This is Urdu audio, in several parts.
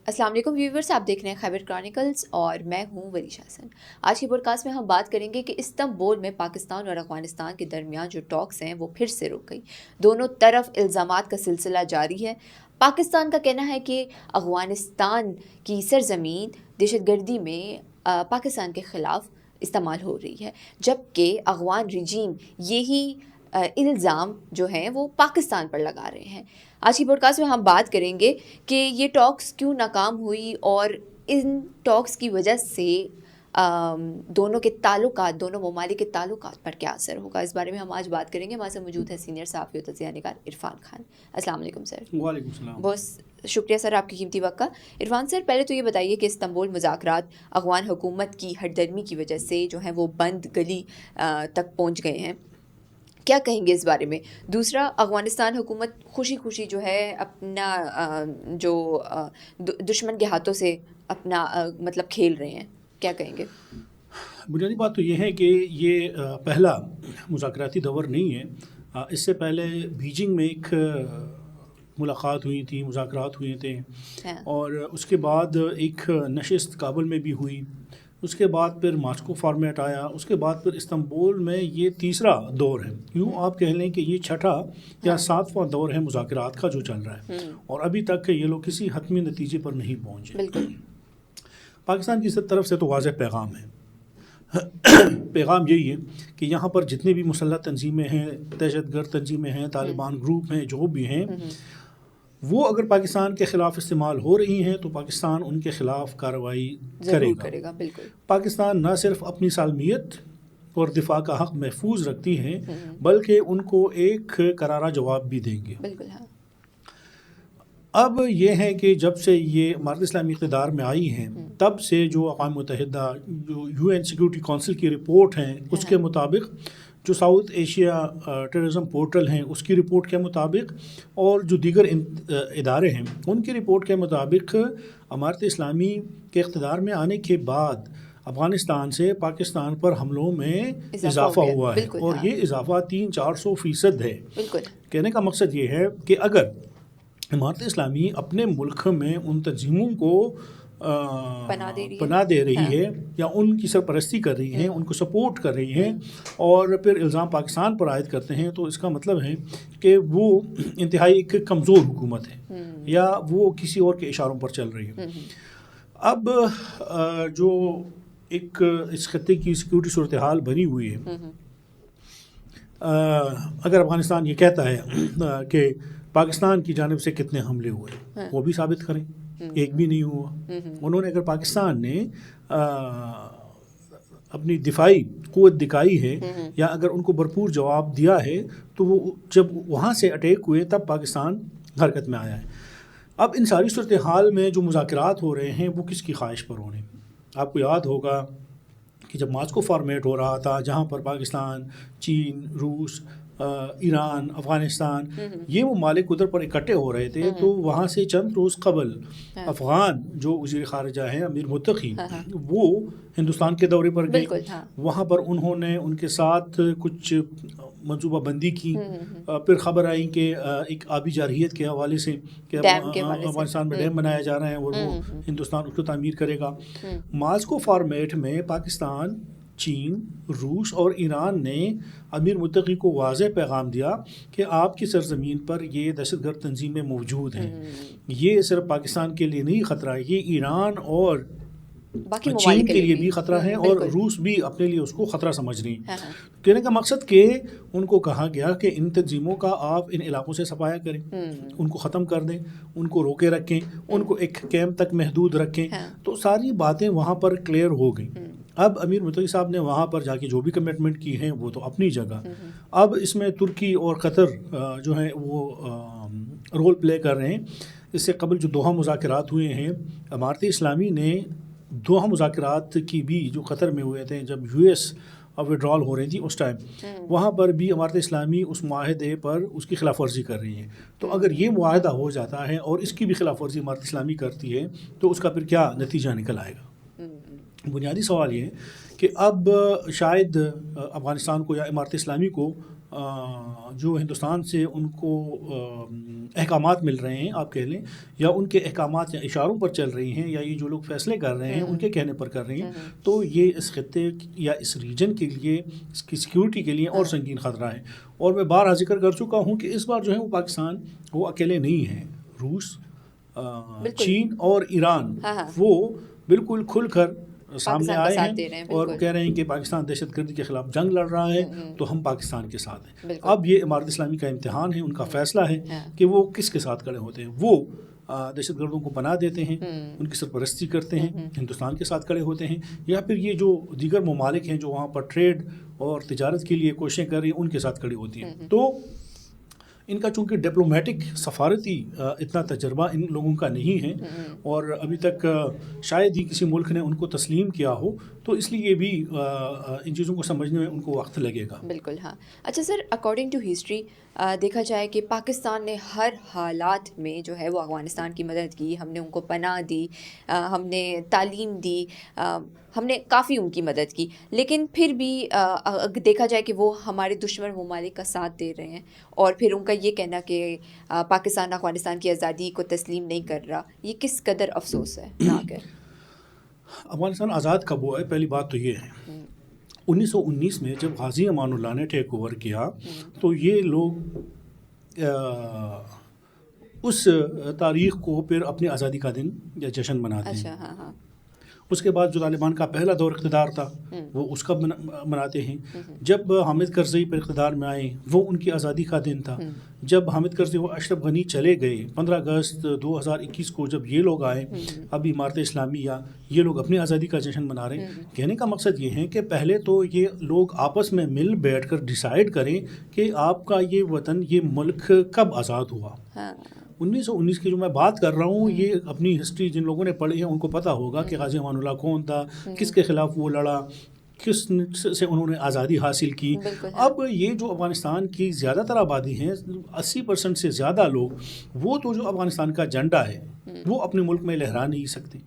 السلام علیکم ویورز، آپ دیکھ رہے ہیں خیبر کرانیکلز اور میں ہوں وریشا حسن۔ آج کی پوڈ کاسٹ میں ہم بات کریں گے کہ استنبول میں پاکستان اور افغانستان کے درمیان جو ٹاکس ہیں وہ پھر سے رک گئی۔ دونوں طرف الزامات کا سلسلہ جاری ہے۔ پاکستان کا کہنا ہے کہ افغانستان کی سرزمین دہشت گردی میں پاکستان کے خلاف استعمال ہو رہی ہے، جبکہ افغان رجیم یہی الزام جو ہیں وہ پاکستان پر لگا رہے ہیں۔ آج کی پوڈ کاسٹ میں ہم بات کریں گے کہ یہ ٹاکس کیوں ناکام ہوئی اور ان ٹاکس کی وجہ سے دونوں کے تعلقات، دونوں ممالک کے تعلقات پر کیا اثر ہوگا، اس بارے میں ہم آج بات کریں گے۔ ہمارے ساتھ موجود ہے سینئر صحافی و تجزیہ نگار عرفان خان۔ السلام علیکم سر۔ وعلیکم السلام۔ بہت شکریہ سر آپ کی قیمتی وقت کا۔ عرفان سر، پہلے تو یہ بتائیے کہ استنبول مذاکرات افغان حکومت کی ہٹ درمی کی وجہ سے جو ہیں وہ بند گلی تک پہنچ گئے ہیں، کیا کہیں گے اس بارے میں؟ دوسرا، افغانستان حکومت خوشی خوشی جو ہے اپنا جو دشمن کے ہاتھوں سے اپنا مطلب کھیل رہے ہیں، کیا کہیں گے؟ بنیادی بات تو یہ ہے کہ یہ پہلا مذاکراتی دور نہیں ہے۔ اس سے پہلے بیجنگ میں ایک ملاقات ہوئی تھی، مذاکرات ہوئے تھے، اور اس کے بعد ایک نشست کابل میں بھی ہوئی، اس کے بعد پھر ماسکو فارمیٹ آیا، اس کے بعد پھر استنبول میں یہ تیسرا دور ہے۔ یوں آپ کہہ لیں کہ یہ چھٹا یا ساتواں دور ہے مذاکرات کا جو چل رہا ہے، اور ابھی تک یہ لوگ کسی حتمی نتیجے پر نہیں پہنچے۔ بالکل۔ پاکستان کی طرف سے تو واضح پیغام ہے۔ پیغام یہی ہے کہ یہاں پر جتنے بھی مسلح تنظیمیں ہیں، دہشت گرد تنظیمیں ہیں، طالبان گروپ ہیں، جو بھی ہیں، وہ اگر پاکستان کے خلاف استعمال ہو رہی ہیں تو پاکستان ان کے خلاف کارروائی کرے گا۔ بالکل۔ پاکستان نہ صرف اپنی سالمیت اور دفاع کا حق محفوظ رکھتی ہیں، بلکہ ان کو ایک کرارا جواب بھی دیں گے۔ بالکل ہاں۔ اب یہ ہے کہ جب سے یہ امارت اسلامی اقتدار میں آئی ہیں، تب سے جو اقوام متحدہ، جو UN سیکورٹی کونسل کی رپورٹ ہیں، اس کے مطابق، جو ساؤتھ ایشیا ٹیررزم پورٹل ہیں اس کی رپورٹ کے مطابق، اور جو دیگر ادارے ہیں ان کی رپورٹ کے مطابق، امارت اسلامی کے اقتدار میں آنے کے بعد افغانستان سے پاکستان پر حملوں میں اضافہ ہوا ہے، اور یہ اضافہ 300-400% ہے۔ کہنے کا مقصد یہ ہے کہ اگر امارت اسلامی اپنے ملک میں ان تنظیموں کو پناہ دے رہی ہے یا ان کی سرپرستی کر رہی ہیں، ان کو سپورٹ کر رہی ہیں، اور پھر الزام پاکستان پر عائد کرتے ہیں، تو اس کا مطلب ہے کہ وہ انتہائی ایک کمزور حکومت ہے، یا وہ کسی اور کے اشاروں پر چل رہی ہے۔ اب جو ایک اس خطے کی سیکورٹی صورتحال بنی ہوئی ہے، اگر افغانستان یہ کہتا ہے کہ پاکستان کی جانب سے کتنے حملے ہوئے، وہ بھی ثابت کریں، ایک بھی نہیں ہوا۔ انہوں نے، اگر پاکستان نے اپنی دفاعی قوت دکھائی ہے، یا اگر ان کو بھرپور جواب دیا ہے، تو وہ جب وہاں سے اٹیک ہوئے تب پاکستان حرکت میں آیا ہے۔ اب ان ساری صورتحال میں جو مذاکرات ہو رہے ہیں وہ کس کی خواہش پر ہو رہے ہیں؟ آپ کو یاد ہوگا کہ جب ماسکو فارمیٹ ہو رہا تھا، جہاں پر پاکستان، چین، روس، ایران، افغانستان، یہ ممالک ادھر پر اکٹھے ہو رہے تھے، تو وہاں سے چند روز قبل افغان جو وزیر خارجہ ہیں امیر متقی، وہ ہندوستان کے دورے پر گئے۔ وہاں پر انہوں نے ان کے ساتھ کچھ منصوبہ بندی کی، پھر خبر آئی کہ ایک آبی جارحیت کے حوالے سے کہ افغانستان میں ڈیم بنایا جا رہا ہے اور وہ ہندوستان اس کو تعمیر کرے گا۔ ماسکو فارمیٹ میں پاکستان، چین، روس اور ایران نے امیر متقی کو واضح پیغام دیا کہ آپ کی سرزمین پر یہ دہشت گرد تنظیمیں موجود ہیں، یہ صرف پاکستان کے لیے نہیں خطرہ ہے، یہ ایران اور چین کے لیے بھی خطرہ ہے، اور روس بھی اپنے لیے اس کو خطرہ سمجھ رہی ہیں۔ کہنے کا مقصد کہ ان کو کہا گیا کہ ان تنظیموں کا آپ ان علاقوں سے صفایا کریں، ان کو ختم کر دیں، ان کو روکے رکھیں، ان کو ایک کیمپ تک محدود رکھیں۔ تو ساری باتیں وہاں پر کلیئر ہو گئیں۔ اب امیر متقی صاحب نے وہاں پر جا کے جو بھی کمٹمنٹ کی ہیں وہ تو اپنی جگہ، اب اس میں ترکی اور قطر جو ہیں وہ رول پلے کر رہے ہیں۔ اس سے قبل جو دوحہ مذاکرات ہوئے ہیں، امارت اسلامی نے دوحہ مذاکرات کی بھی جو قطر میں ہوئے تھے، جب US وڈرال ہو رہی تھی اس ٹائم، وہاں پر بھی امارت اسلامی اس معاہدے پر اس کی خلاف ورزی کر رہی ہے۔ تو اگر یہ معاہدہ ہو جاتا ہے اور اس کی بھی خلاف ورزی امارت اسلامی کرتی ہے تو اس کا پھر کیا نتیجہ نکل آئے گا؟ بنیادی سوال یہ ہے کہ اب شاید افغانستان کو یا امارت اسلامی کو جو ہندوستان سے ان کو احکامات مل رہے ہیں آپ کہہ لیں، یا ان کے احکامات یا اشاروں پر چل رہی ہیں، یا یہ جو لوگ فیصلے کر رہے ہیں ان کے کہنے پر کر رہے ہیں، تو یہ اس خطے یا اس ریجن کے لیے، اس کی سیکیورٹی کے لیے اور سنگین خطرہ ہے. اور میں بارہا ذکر کر چکا ہوں کہ اس بار جو ہے وہ پاکستان وہ اکیلے نہیں ہیں. روس، چین اور ایران وہ بالکل کھل کر سامنے آئے ہیں اور کہہ رہے ہیں کہ پاکستان دہشت گردی کے خلاف جنگ لڑ رہا ہے تو ہم پاکستان کے ساتھ ہیں. اب یہ امارت اسلامی کا امتحان ہے، ان کا فیصلہ ہے کہ وہ کس کے ساتھ کھڑے ہوتے ہیں. وہ دہشت گردوں کو پناہ دیتے ہیں، ان کی سرپرستی کرتے ہیں، ہندوستان کے ساتھ کھڑے ہوتے ہیں، یا پھر یہ جو دیگر ممالک ہیں جو وہاں پر ٹریڈ اور تجارت کے لیے کوششیں کر رہی ہیں ان کے ساتھ کھڑی ہوتی ہیں. تو ان کا چونکہ ڈپلومیٹک سفارتی اتنا تجربہ ان لوگوں کا نہیں ہے، اور ابھی تک شاید ہی کسی ملک نے ان کو تسلیم کیا ہو، تو اس لیے بھی ان چیزوں کو سمجھنے میں ان کو وقت لگے گا. بالکل. ہاں اچھا سر، اکارڈنگ ٹو ہسٹری دیکھا جائے کہ پاکستان نے ہر حالات میں جو ہے وہ افغانستان کی مدد کی. ہم نے ان کو پناہ دی، ہم نے تعلیم دی، ہم نے کافی ان کی مدد کی، لیکن پھر بھی دیکھا جائے کہ وہ ہمارے دشمن ممالک کا ساتھ دے رہے ہیں، اور پھر ان کا یہ کہنا کہ پاکستان افغانستان کی آزادی کو تسلیم نہیں کر رہا، یہ کس قدر افسوس ہے ناک ہے؟ افغانستان آزاد کب ہوا ہے؟ پہلی بات تو یہ ہے 1919 میں جب غازی امان اللہ نے ٹیک اوور کیا تو یہ لوگ اس تاریخ کو پھر اپنی آزادی کا دن یا جشن مناتے ہیں. ہاں. اس کے بعد جو طالبان کا پہلا دور اقتدار تھا وہ اس کا مناتے ہیں. جب حامد کرزئی پر اقتدار میں آئے وہ ان کی آزادی کا دن تھا. جب حامد کرزئی و اشرف غنی چلے گئے 15 اگست 2021 کو جب یہ لوگ آئے، اب امارت اسلامیہ، یہ لوگ اپنی آزادی کا جشن منا رہے ہیں. کہنے کا مقصد یہ ہے کہ پہلے تو یہ لوگ آپس میں مل بیٹھ کر ڈیسائیڈ کریں کہ آپ کا یہ وطن، یہ ملک کب آزاد ہوا. 1919 کی جو میں بات کر رہا ہوں، یہ اپنی ہسٹری جن لوگوں نے پڑھی ہے ان کو پتہ ہوگا کہ غازی امان اللہ کون تھا، کس کے خلاف وہ لڑا، کس سے انہوں نے آزادی حاصل کی. اب یہ جو افغانستان کی زیادہ تر آبادی ہیں، 80% سے زیادہ لوگ، وہ تو جو افغانستان کا جھنڈا ہے وہ اپنے ملک میں لہرا نہیں سکتے.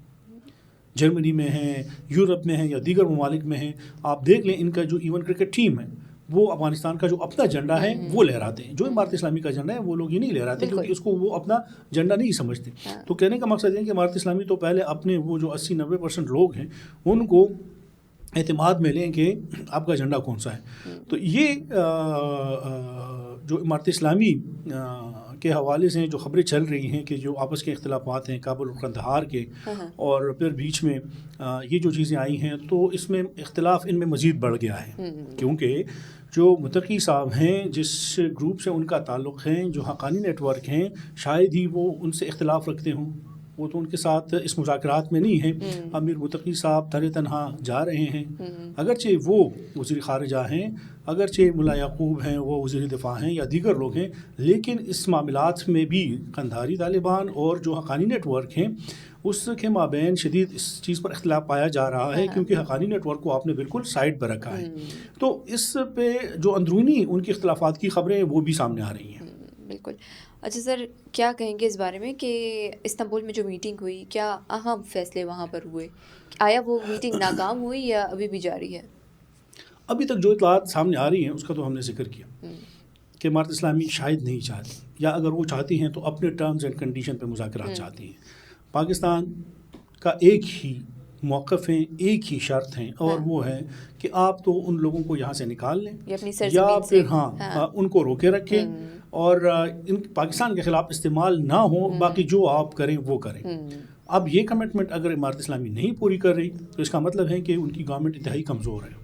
جرمنی میں ہیں، یورپ میں ہیں، یا دیگر ممالک میں ہیں. آپ دیکھ لیں ان کا جو ایون کرکٹ ٹیم ہے وہ افغانستان کا جو اپنا جھنڈا ہے وہ لہراتے ہیں. جو امارت اسلامی کا جھنڈا ہے وہ لوگ یہ نہیں لہراتے کیونکہ اس کو وہ اپنا جھنڈا نہیں سمجھتے. تو کہنے کا مقصد ہے کہ امارت اسلامی تو پہلے اپنے وہ جو 80-90% لوگ ہیں ان کو اعتماد میں لیں کہ آپ کا جھنڈا کون سا ہے. تو یہ جو امارت اسلامی کے حوالے سے جو خبریں چل رہی ہیں کہ جو آپس کے اختلافات ہیں کابل اور قندھار کے، اور پھر بیچ میں یہ جو چیزیں آئی ہیں تو اس میں اختلاف ان میں مزید بڑھ گیا ہے. کیونکہ جو متقی صاحب ہیں، جس گروپ سے ان کا تعلق ہے، جو حقانی نیٹ ورک ہیں، شاید ہی وہ ان سے اختلاف رکھتے ہوں. وہ تو ان کے ساتھ اس مذاکرات میں نہیں ہیں. امیر متقی صاحب تھرے تنہا جا رہے ہیں، اگرچہ وہ وزیر خارجہ ہیں، اگرچہ ملا یعقوب ہیں وہ وزیر دفاع ہیں یا دیگر لوگ ہیں، لیکن اس معاملات میں بھی قندھاری طالبان اور جو حقانی نیٹ ورک ہیں اس کے مابین شدید اس چیز پر اختلاف پایا جا رہا ہے، کیونکہ حقانی نیٹ ورک کو آپ نے بالکل سائڈ پر رکھا ہے. تو اس پہ جو اندرونی ان کے اختلافات کی خبریں ہیں وہ بھی سامنے آ رہی ہیں. بالکل. اچھا سر، کیا کہیں گے اس بارے میں کہ استنبول میں جو میٹنگ ہوئی، کیا اہم فیصلے وہاں پر ہوئے؟ آیا وہ میٹنگ ناکام ہوئی یا ابھی بھی جاری ہے؟ ابھی تک جو اطلاعات سامنے آ رہی ہیں اس کا تو ہم نے ذکر کیا کہ امارت اسلامی شاید نہیں چاہتی، یا اگر وہ چاہتی ہیں تو اپنے ٹرمز اینڈ کنڈیشن پہ مذاکرات چاہتی ہیں. پاکستان کا ایک ہی موقف ہیں، ایک ہی شرط ہیں، اور وہ ہے کہ آپ تو ان لوگوں کو یہاں سے نکال لیں یا پھر ان کو روکے رکھیں اور ان پاکستان کے خلاف استعمال نہ ہو، باقی جو آپ کریں وہ کریں. اب یہ کمٹمنٹ اگر امارت اسلامی نہیں پوری کر رہی تو اس کا مطلب ہے کہ ان کی گورنمنٹ انتہائی کمزور ہے.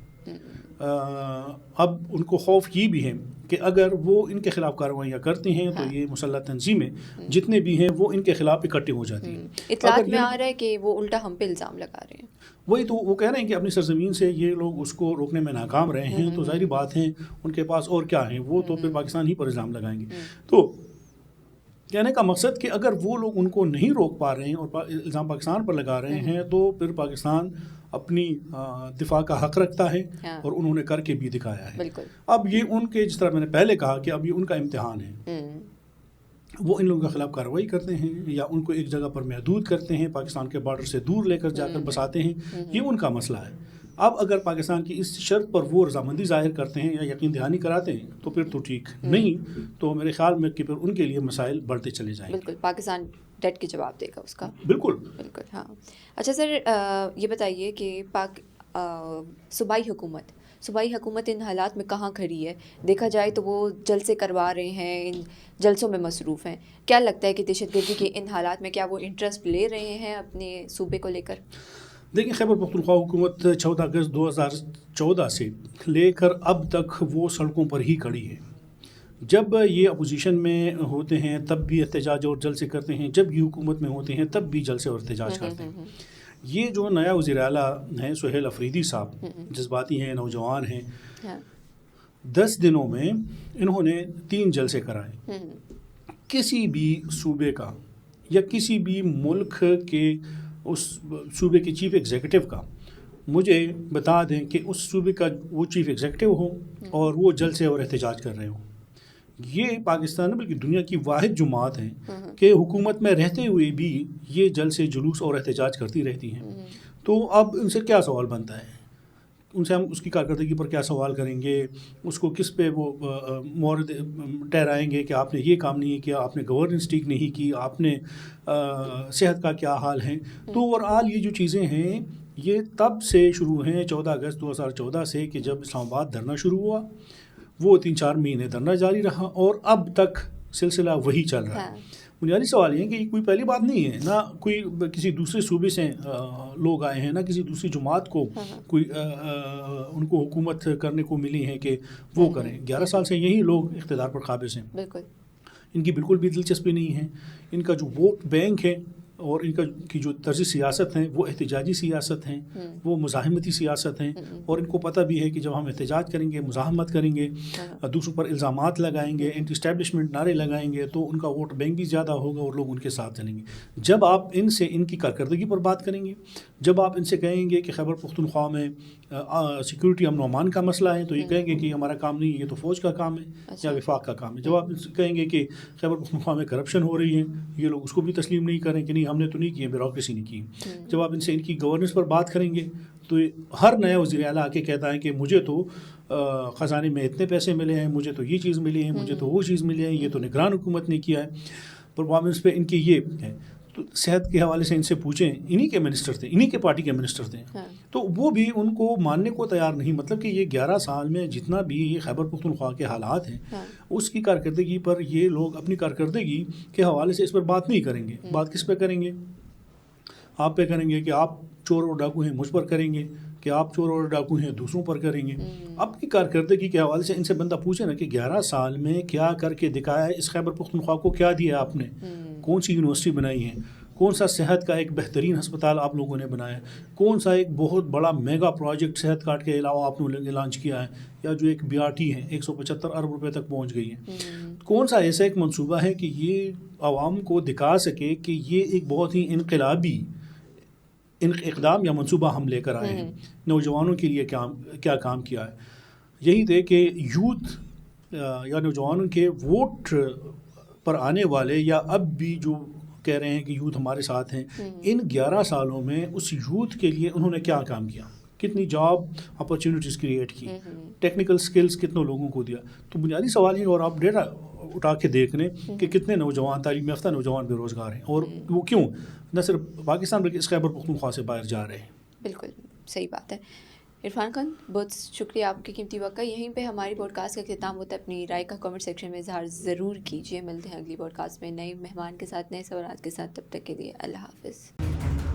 اب ان کو خوف یہ بھی ہے کہ اگر وہ ان کے خلاف کارروائیاں کرتے ہیں تو یہ مسلح تنظیمیں جتنے بھی ہیں وہ ان کے خلاف اکٹھے ہو جاتی ہیں. اطلاعات میں آ رہا ہے کہ وہ الٹا ہم پہ الزام لگا رہے ہیں. وہی تو وہ کہہ رہے ہیں کہ اپنی سرزمین سے یہ لوگ اس کو روکنے میں ناکام رہے ہیں، تو ظاہری بات ہے ان کے پاس اور کیا ہیں، وہ تو پھر پاکستان ہی پر الزام لگائیں گے. تو کہنے کا مقصد کہ اگر وہ لوگ ان کو نہیں روک پا رہے ہیں اور الزام پاکستان پر لگا رہے ہیں تو پھر پاکستان اپنی دفاع کا حق رکھتا ہے، اور انہوں نے کر کے بھی دکھایا ہے. اب یہ ان کے، جس طرح میں نے پہلے کہا کہ اب یہ ان کا امتحان ہے. وہ ان لوگوں کے خلاف کارروائی کرتے ہیں یا ان کو ایک جگہ پر محدود کرتے ہیں، پاکستان کے بارڈر سے دور لے کر جا کر بساتے ہیں، یہ ان کا مسئلہ ہے. اب اگر پاکستان کی اس شرط پر وہ رضامندی ظاہر کرتے ہیں یا یقین دہانی کراتے ہیں تو پھر تو ٹھیک، نہیں تو میرے خیال میں کہ پھر ان کے لیے مسائل بڑھتے چلے جائیں گے. بالکل پاکستان ڈٹ کے جواب دے گا اس کا. بالکل بالکل. ہاں اچھا سر یہ بتائیے کہ صوبائی حکومت ان حالات میں کہاں کھڑی ہے؟ دیکھا جائے تو وہ جلسے کروا رہے ہیں، ان جلسوں میں مصروف ہیں. کیا لگتا ہے کہ دہشت گردی کے ان حالات میں کیا وہ انٹرسٹ لے رہے ہیں اپنے صوبے کو لے کر؟ دیکھیں خیبر پختونخوا حکومت 14 اگست 2014 سے لے کر اب تک وہ سڑکوں پر ہی کھڑی ہے. جب یہ اپوزیشن میں ہوتے ہیں تب بھی احتجاج اور جلسے کرتے ہیں، جب یہ حکومت میں ہوتے ہیں تب بھی جلسے اور احتجاج کرتے ہیں. یہ جو نیا وزیر اعلیٰ ہیں سہیل افریدی صاحب، جذباتی ہیں، نوجوان ہیں، 10 دنوں میں انہوں نے 3 جلسے کرائے. کسی بھی صوبے کا یا کسی بھی ملک کے اس صوبے کے چیف ایگزیکٹو کا مجھے بتا دیں کہ اس صوبے کا وہ چیف ایگزیکٹو ہو اور وہ جلسے اور احتجاج کر رہے ہوں. یہ پاکستان بلکہ دنیا کی واحد جماعت ہیں کہ حکومت میں رہتے ہوئے بھی یہ جلسے جلوس اور احتجاج کرتی رہتی ہیں. تو اب ان سے کیا سوال بنتا ہے؟ ان سے ہم اس کی کارکردگی پر کیا سوال کریں گے؟ اس کو کس پہ وہ مورد ٹھہرائیں گے کہ آپ نے یہ کام نہیں کیا، آپ نے گورننس ٹھیک نہیں کی، آپ نے صحت کا کیا حال ہے؟ تو اوورآل یہ جو چیزیں ہیں یہ تب سے شروع ہیں 14 اگست 2014 سے کہ جب اسلام آباد دھرنا شروع ہوا. وہ 3-4 مہینے دھرنا جاری رہا اور اب تک سلسلہ وہی چل رہا ہے. بنیادی سوال یہ ہے کہ یہ کوئی پہلی بات نہیں ہے، نہ کوئی کسی دوسرے صوبے سے لوگ آئے ہیں، نہ کسی دوسری جماعت کو کوئی ان کو حکومت کرنے کو ملی ہے کہ وہ کریں. 11 سال سے یہی لوگ اقتدار پر قابض ہیں. بالکل ان کی بالکل بھی دلچسپی نہیں ہے. ان کا جو ووٹ بینک ہے اور ان کی جو طرز سیاست ہیں وہ احتجاجی سیاست ہیں، وہ مزاحمتی سیاست ہیں. اور ان کو پتہ بھی ہے کہ جب ہم احتجاج کریں گے، مزاحمت کریں گے، دوسروں پر الزامات لگائیں گے، اینٹی اسٹیبلشمنٹ نعرے لگائیں گے تو ان کا ووٹ بینک بھی زیادہ ہوگا اور لوگ ان کے ساتھ چلیں گے. جب آپ ان سے ان کی کارکردگی پر بات کریں گے، جب آپ ان سے کہیں گے کہ خیبر پختونخوا میں سیکورٹی امن و امان کا مسئلہ ہے تو یہ کہیں گے کہ ہمارا کام نہیں، یہ تو فوج کا کام ہے یا وفاق کا کام ہے. جب آپ کہیں گے کہ خیبر پختونخوا میں کرپشن ہو رہی ہے، یہ لوگ اس کو بھی تسلیم نہیں کریں کہ نہیں ہم نے تو نہیں کی، بیوروکریسی نے کی. جب آپ ان سے ان کی گورننس پر بات کریں گے تو ہر نیا وزیر اعلیٰ آ کے کہتا ہے کہ مجھے تو خزانے میں اتنے پیسے ملے ہیں، مجھے تو یہ چیز ملی ہے، مجھے تو وہ چیز ملی ہے، یہ تو نگران حکومت نے کیا ہے. پرفارمنس پہ ان کی یہ ہے. تو صحت کے حوالے سے ان سے پوچھیں، انہی کے منسٹر تھے، انہی کے پارٹی کے منسٹر تھے، تو وہ بھی ان کو ماننے کو تیار نہیں. مطلب کہ یہ 11 سال میں جتنا بھی یہ خیبر پختونخوا کے حالات ہیں اس کی کارکردگی پر یہ لوگ اپنی کارکردگی کے حوالے سے اس پر بات نہیں کریں گے. بات کس پہ کریں گے؟ آپ پہ کریں گے کہ آپ چور اور ڈاکو ہیں، مجھ پر کریں گے کہ آپ چور اور ڈاکو ہیں، دوسروں پر کریں گے. اب کی کارکردگی کے حوالے سے ان سے بندہ پوچھے نا کہ 11 سال میں کیا کر کے دکھایا ہے، اس خیبر پختونخوا کو کیا دیا آپ نے؟ کون سی یونیورسٹی بنائی ہے؟ کون سا صحت کا ایک بہترین ہسپتال آپ لوگوں نے بنایا؟ کون سا ایک بہت بڑا میگا پروجیکٹ صحت کارڈ کے علاوہ آپ نے لانچ کیا ہے؟ یا جو ایک BRT ہے 175 ارب روپے تک پہنچ گئی ہے. کون سا ایسا ایک منصوبہ ہے کہ یہ عوام کو دکھا سکے کہ یہ ایک بہت ہی انقلابی اقدام یا منصوبہ ہم لے کر آئے ہیں، نوجوانوں کے لیے کیا کام کیا ہے؟ یہی تھے کہ یوتھ یا نوجوانوں کے ووٹ پر آنے والے یا اب بھی جو کہہ رہے ہیں کہ یوتھ ہمارے ساتھ ہیں، ان 11 سالوں میں اس یوتھ کے لیے انہوں نے کیا کام کیا؟ کتنی جاب اپرچونیٹیز کریٹ کی، ٹیکنیکل سکلز کتنے لوگوں کو دیا؟ تو بنیادی سوال یہ، اور آپ ڈیٹا اٹھا کے دیکھ لیں کہ کتنے نوجوان تعلیم یافتہ نوجوان بے روزگار ہیں، اور وہ کیوں؟ نہ صرف پاکستان بلکہ اس خیبر پختونخوا سے باہر جا رہے ہیں. بالکل صحیح بات ہے. عرفان خان بہت شکریہ آپ کی قیمتی وقت کا. یہیں پہ ہماری پوڈ کاسٹ کا اختتام ہوتا ہے. اپنی رائے کا کامنٹ سیکشن میں اظہار ضرور کیجیے. ملتے ہیں اگلی پوڈ کاسٹ میں نئے مہمان کے ساتھ، نئے سوالات کے ساتھ. تب تک کے لیے اللہ حافظ.